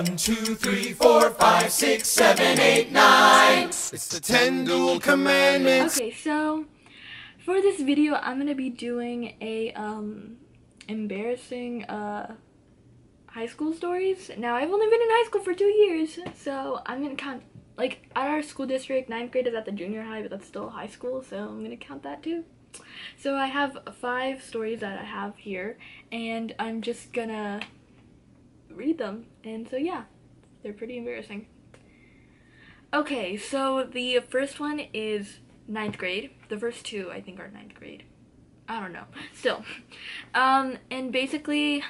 1, 2, 3, 4, 5, 6, 7, 8, 9. It's the 10 dual commandments. Okay, so for this video, I'm gonna be doing a embarrassing high school stories. Now, I've only been in high school for 2 years, so I'm gonna count, like, at our school district, 9th grade is at the junior high, but that's still high school, so I'm gonna count that too. So I have 5 stories that I have here, and I'm just gonna read them, and so yeah, they're pretty embarrassing. Okay, so the first one is 9th grade. The first 2, I think, are 9th grade. I don't know. Still. And basically,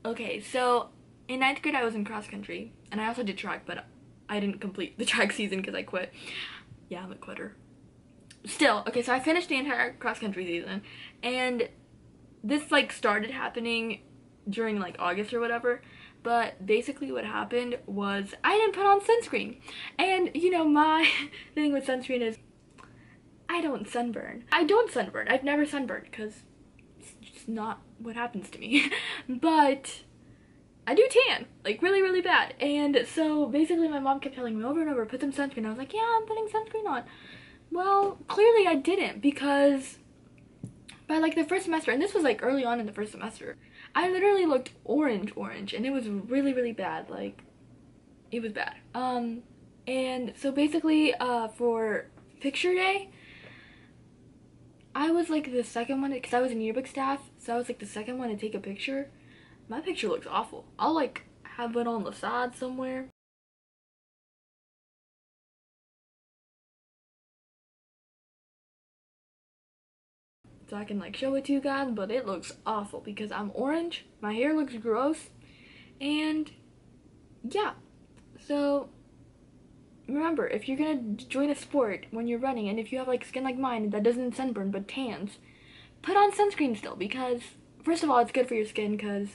okay, so in 9th grade I was in cross country, and I also did track, but I didn't complete the track season because I quit. Yeah, I'm a quitter. Still, okay, so I finished the entire cross country season, and this, like, started happening during, like, August or whatever. But basically what happened was I didn't put on sunscreen. And, you know, my thing with sunscreen is I don't sunburn. I don't sunburn. I've never sunburned because it's just not what happens to me. But I do tan, like, really, really bad. And so basically my mom kept telling me over and over, put some sunscreen. I was like, yeah, I'm putting sunscreen on. Well, clearly I didn't, because by, like, the first semester, and this was, like, early on in the first semester, I literally looked orange, and it was really, really bad. Like, it was bad. And so basically, for picture day, I was, like, the second one, because I was in yearbook staff, so I was, like, the second one to take a picture. My picture looks awful. I'll, like, have it on the side somewhere. So I can, like, show it to you guys, but it looks awful because I'm orange, my hair looks gross, and yeah. So remember, if you're gonna join a sport when you're running, and if you have, like, skin like mine that doesn't sunburn but tans, put on sunscreen still, because first of all, it's good for your skin, because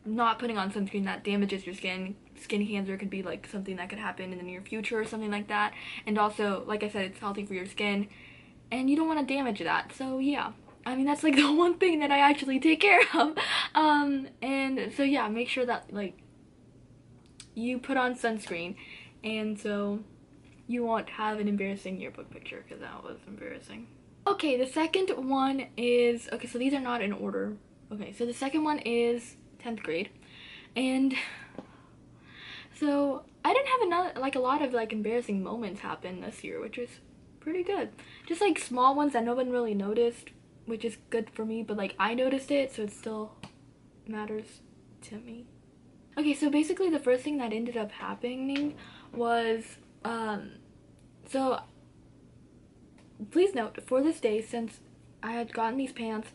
not putting on sunscreen, that damages your skin. Skin cancer could be, like, something that could happen in the near future or something like that. And also, like I said, it's healthy for your skin, and you don't want to damage that. So yeah, I mean, that's, like, the one thing that I actually take care of. And so yeah, make sure that, like, you put on sunscreen, and so you won't have an embarrassing yearbook picture, because that was embarrassing. Okay, the second one is, okay, so these are not in order. Okay, so the second one is 10th grade, and so I didn't have a lot of, like, embarrassing moments happen this year, which was pretty good. Just, like, small ones that no one really noticed, which is good for me, but, like, I noticed it, so it still matters to me. Okay, so basically the first thing that ended up happening was, so please note, for this day, since I had gotten these pants,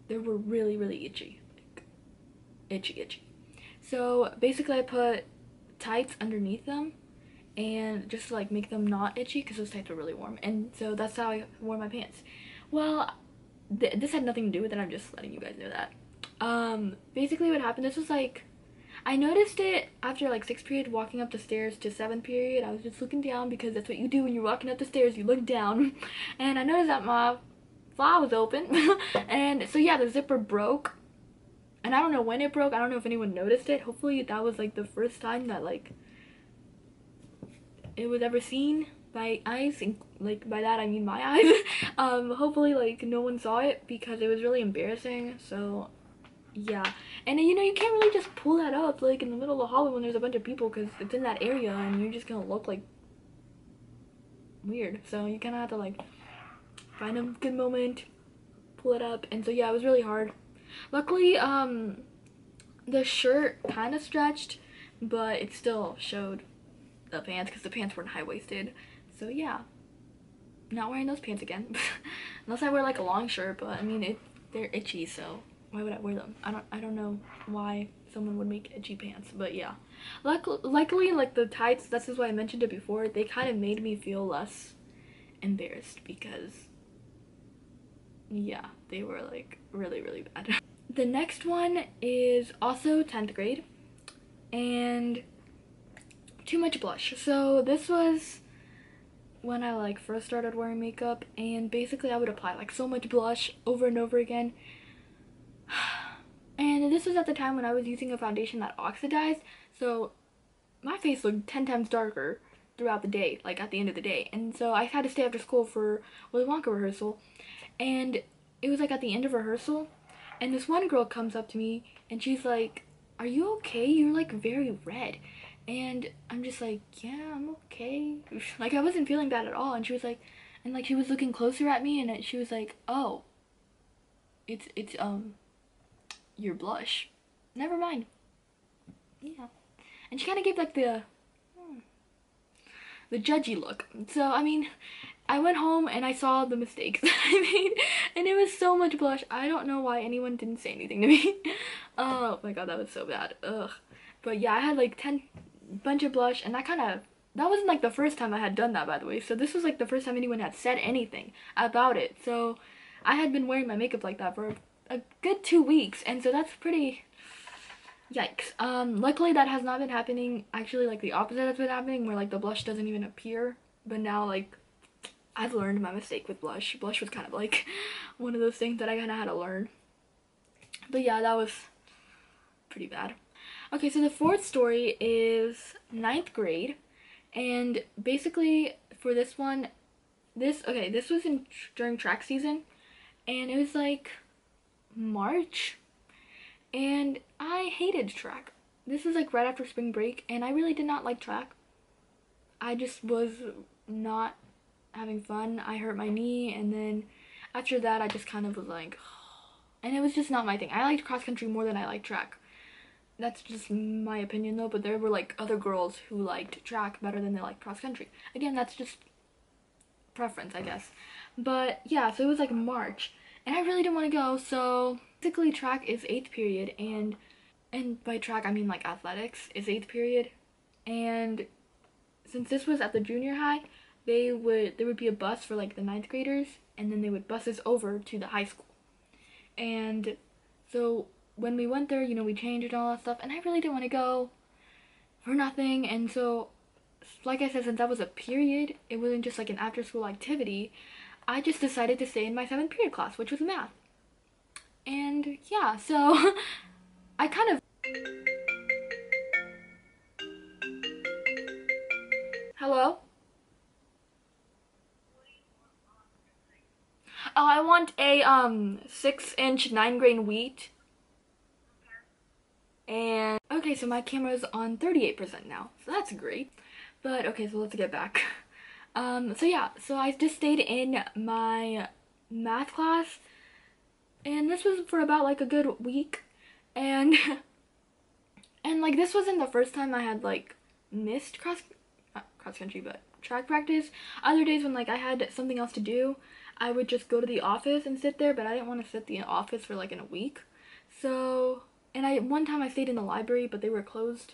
they were really, really itchy. Like, itchy. So basically I put tights underneath them, and just to, like, make them not itchy, because those tights were really warm, and so that's how I wore my pants. Well, this had nothing to do with it, I'm just letting you guys know that. Basically what happened, this was, like, I noticed it after, like, 6th period, walking up the stairs to 7th period. I was just looking down, because that's what you do when you're walking up the stairs, you look down. And I noticed that my fly was open. And so yeah, the zipper broke, and I don't know when it broke. I don't know if anyone noticed it. Hopefully that was, like, the first time that, like, it was ever seen by eyes, and, like, by that I mean my eyes. Hopefully, like, no one saw it, because it was really embarrassing. So yeah, and you know, you can't really just pull that up, like, in the middle of the hallway when there's a bunch of people, because it's in that area and you're just gonna look, like, weird. So you kind of have to, like, find a good moment, pull it up. And so yeah, it was really hard. Luckily, the shirt kind of stretched, but it still showed the pants, because the pants weren't high-waisted. So yeah, not wearing those pants again. Unless I wear, like, a long shirt, but I mean, they're itchy, so why would I wear them? I don't know why someone would make itchy pants, but yeah. Luckily, like, the tights, this is why I mentioned it before, they kind of made me feel less embarrassed, because yeah, they were, like, really, really bad. The next one is also 10th grade, and too much blush. So this was when I, like, first started wearing makeup, and basically I would apply, like, so much blush over and over again. And this was at the time when I was using a foundation that oxidized, so my face looked 10 times darker throughout the day, like at the end of the day. And so I had to stay after school for Willy Wonka rehearsal, and it was like at the end of rehearsal, and this one girl comes up to me and she's like, "Are you okay? You're like very red." And I'm just like, "Yeah, I'm okay." Like I wasn't feeling bad at all. And she was like, and like she was looking closer at me, and she was like, "Oh, it's your blush. Never mind." Yeah. And she kind of gave like the judgy look. So I mean, I went home and I saw the mistakes that I made, and it was so much blush. I don't know why anyone didn't say anything to me. Oh my god, that was so bad. Ugh. But yeah, I had like 10 bunch of blush, and that wasn't like the first time I had done that, by the way. So this was like the first time anyone had said anything about it. So I had been wearing my makeup like that for a good 2 weeks, and so that's pretty yikes. Luckily that has not been happening. Actually, like the opposite has been happening, where like the blush doesn't even appear. But now like I've learned my mistake with blush. Blush was kind of like one of those things that I kind of had to learn. But yeah, that was pretty bad. Okay, so the fourth story is ninth grade, and basically for this one, this was during track season, and it was like March, and I hated track. This was like right after spring break, and I really did not like track. I just was not having fun. I hurt my knee, and then after that I just kind of was like, and it was just not my thing. I liked cross country more than I liked track. That's just my opinion though, but there were like other girls who liked track better than they liked cross country. Again, that's just preference, I guess. But yeah, so it was like March, and I really didn't want to go. So basically track is 8th period, and by track I mean like athletics is 8th period. And since this was at the junior high, there would be a bus for like the 9th graders, and then they would bus us over to the high school. And so when we went there, you know, we changed and all that stuff, and I really didn't want to go for nothing. And so, like I said, since that was a period, it wasn't just like an after school activity, I just decided to stay in my 7th period class, which was math. And yeah, so I kind of... Hello? Oh, I want a 6-inch 9-grain wheat. And okay, so my camera's on 38% now, so that's great. But okay, so let's get back. So yeah, so I just stayed in my math class, and this was for about like a good week, and and like this wasn't the first time I had like missed cross country, but track practice. Other days when like I had something else to do, I would just go to the office and sit there, but I didn't want to sit in the office for like in a week. So, and one time I stayed in the library, but they were closed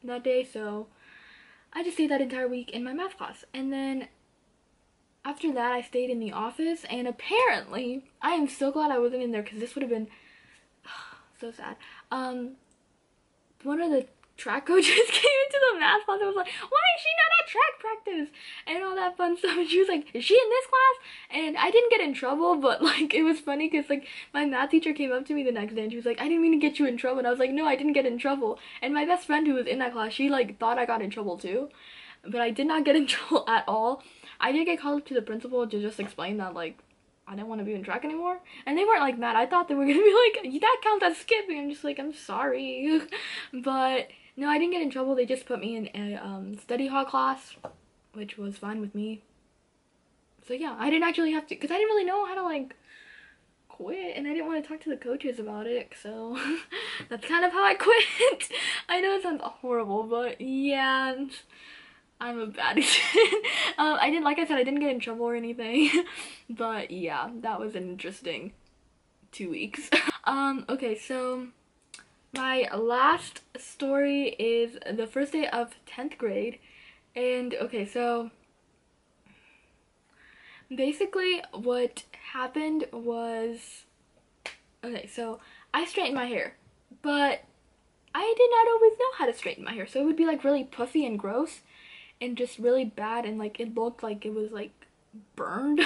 that day, so I just stayed that entire week in my math class. And then after that I stayed in the office, and apparently I am so glad I wasn't in there, because this would have been so sad. One of the track coaches came into the math class and was like, "Why is she not at track practice?" and all that fun stuff. And she was like, "Is she in this class?" And I didn't get in trouble, but like it was funny because like my math teacher came up to me the next day and she was like, "I didn't mean to get you in trouble." And I was like, "No, I didn't get in trouble." And my best friend who was in that class, she like thought I got in trouble too, but I did not get in trouble at all. I did get called up to the principal to just explain that like I didn't want to be in track anymore, and they weren't like mad. I thought they were gonna be like, "That counts as skipping." I'm just like, "I'm sorry." But no, I didn't get in trouble. They just put me in a study hall class, which was fine with me. So yeah, I didn't actually have to, because I didn't really know how to like quit, and I didn't want to talk to the coaches about it, so that's kind of how I quit. I know it sounds horrible, but yeah, I'm a bad student. I didn't, like I said, I didn't get in trouble or anything, but yeah, that was an interesting 2 weeks. Okay, so my last story is the first day of 10th grade, and okay, so basically what happened was, okay, so I straightened my hair, but I did not always know how to straighten my hair, so it would be like really puffy and gross and just really bad, and like it looked like it was like burned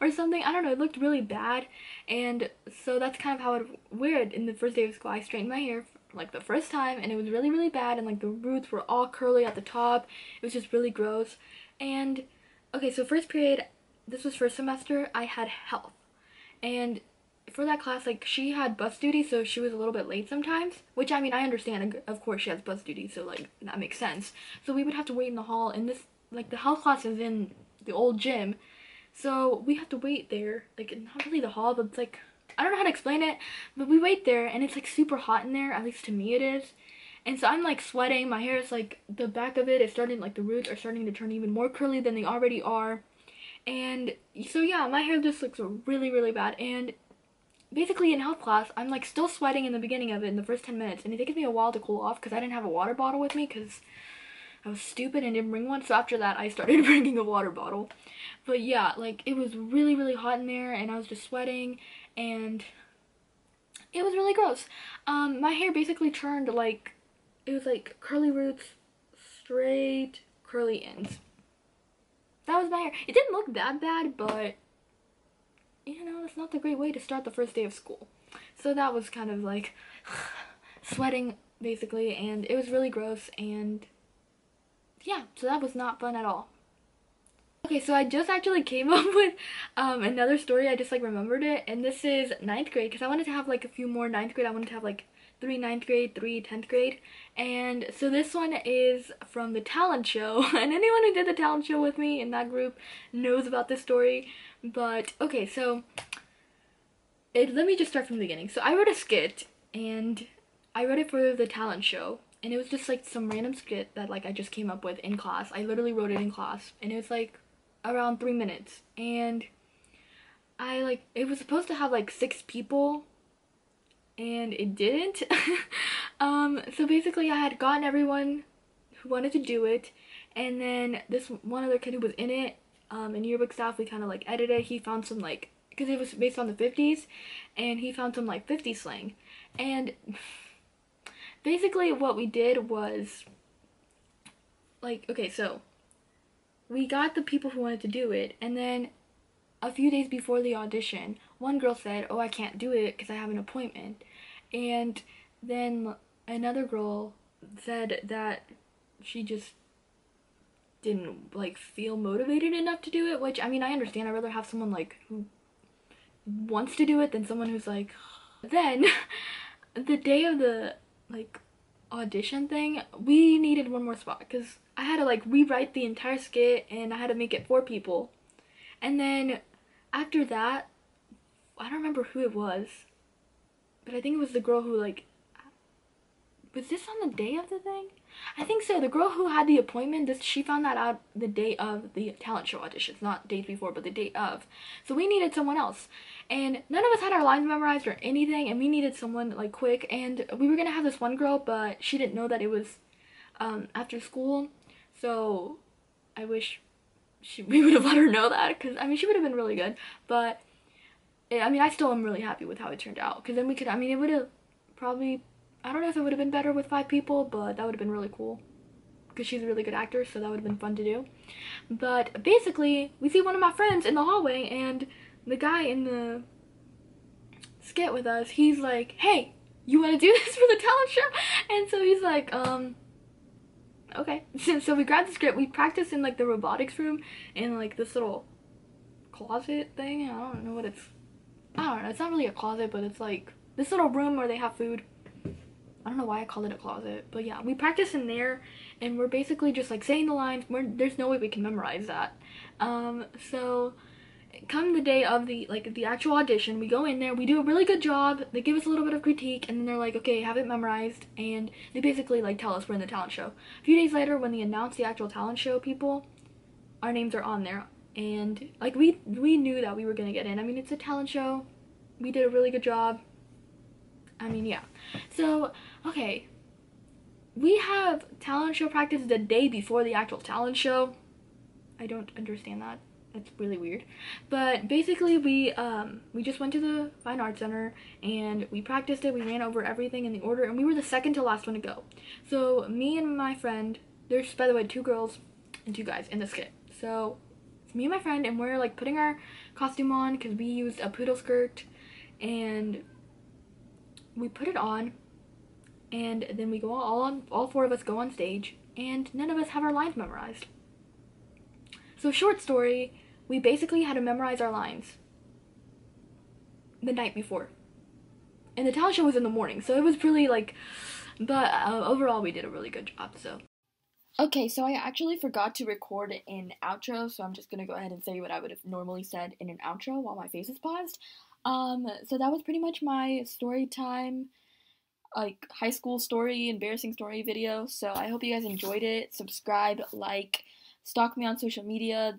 or something. I don't know, it looked really bad. And so that's kind of how it weird in the first day of school. I straightened my hair like the first time, and it was really, really bad, and like the roots were all curly at the top. It was just really gross. And okay, so first period, this was first semester, I had health. And for that class, like, she had bus duty, so she was a little bit late sometimes, which, I mean, I understand. Of course she has bus duty, so like that makes sense. So we would have to wait in the hall, and this, like, the health class is in the old gym, so we have to wait there, like, not really the hall, but it's like, I don't know how to explain it, but we wait there, and it's like super hot in there, at least to me it is. And so I'm like sweating, my hair is like, the back of it is starting, like the roots are starting to turn even more curly than they already are. And so yeah, my hair just looks really, really bad. And basically in health class, I'm like still sweating in the beginning of it, in the first 10 minutes, and it takes me a while to cool off because I didn't have a water bottle with me because I was stupid and didn't bring one. So after that, I started bringing a water bottle. But yeah, like, it was really, really hot in there, and I was just sweating, and it was really gross. My hair basically turned like, it was like curly roots, straight curly ends. That was my hair. It didn't look that bad, but you know, it's not the great way to start the first day of school. So that was kind of like sweating basically, and it was really gross, and yeah, so that was not fun at all. Okay, so I just actually came up with another story. I just like remembered it, and this is 9th grade, because I wanted to have like a few more 9th grade. I wanted to have like 3 9th grade, 3 10th grade. And so this one is from the talent show, and anyone who did the talent show with me in that group knows about this story. But okay, so let me just start from the beginning. So I wrote a skit, and I wrote it for the talent show, and it was just like some random skit that like I just came up with in class. I literally wrote it in class, and it was like around 3 minutes, and I like, it was supposed to have like 6 people, and it didn't. So basically I had gotten everyone who wanted to do it, and then this one other kid who was in it, in yearbook staff, we kind of like edited. He found some like, because it was based on the 50s, and he found some like 50s slang, and basically what we did was like, okay, so we got the people who wanted to do it, and then a few days before the audition, one girl said, oh, I can't do it because I have an appointment. And then another girl said that she just didn't like feel motivated enough to do it, which, I mean, I understand. I'd rather have someone like who wants to do it than someone who's like. Then the day of the like audition thing, we needed one more spot because I had to like rewrite the entire skit, and I had to make it 4 people. And then after that, I don't remember who it was, but I think it was the girl who like, was this on the day of the thing? I think so. The girl who had the appointment, she found that out the day of the talent show auditions, not days before, but the day of. So we needed someone else, and none of us had our lines memorized or anything, and we needed someone like quick. And we were gonna have this one girl, but she didn't know that it was after school, so I wish we would have let her know that, because I mean, she would have been really good. But I mean, I still am really happy with how it turned out, because then we could, I mean, it would have probably, I don't know if it would have been better with 5 people, but that would have been really cool, because she's a really good actor, so that would have been fun to do. But basically, we see one of my friends in the hallway, and the guy in the skit with us, he's like, hey, you want to do this for the talent show? And so he's like, okay. So we grabbed the script, we practiced in like the robotics room in like this little closet thing. I don't know, it's not really a closet, but it's like this little room where they have food. I don't know why I call it a closet, but yeah, we practice in there, and we're basically just like saying the lines. There's no way we can memorize that. So come the day of the actual audition, we go in there, we do a really good job, they give us a little bit of critique, and then they're like, okay, have it memorized, and they basically like tell us we're in the talent show. A few days later, when they announce the actual talent show people, our names are on there, and like we knew that we were gonna get in. I mean, it's a talent show, we did a really good job. I mean, yeah. So okay, we have talent show practice the day before the actual talent show. I don't understand that. It's really weird. But basically, we just went to the Fine Arts Center, and we practiced it. We ran over everything in the order, and we were the second to last one to go. So me and my friend, there's, by the way, 2 girls and 2 guys in the skit. So me and my friend, and we're like putting our costume on because we used a poodle skirt, and we put it on, and then we go all four of us go on stage, and none of us have our lines memorized. So short story, we basically had to memorize our lines the night before. And the talent show was in the morning, so it was really like, but overall we did a really good job, so. Okay, so I actually forgot to record an outro, so I'm just gonna go ahead and say what I would have normally said in an outro while my face is paused. So that was pretty much my story time, like high school story, embarrassing story video. So I hope you guys enjoyed it. Subscribe, like, stalk me on social media.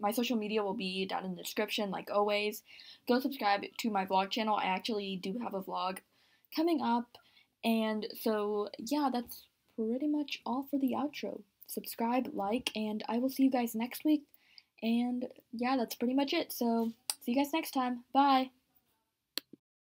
My social media will be down in the description, like always. Go subscribe to my vlog channel. I actually do have a vlog coming up. And so, yeah, that's pretty much all for the outro. Subscribe, like, and I will see you guys next week. And yeah, that's pretty much it. So, see you guys next time. Bye.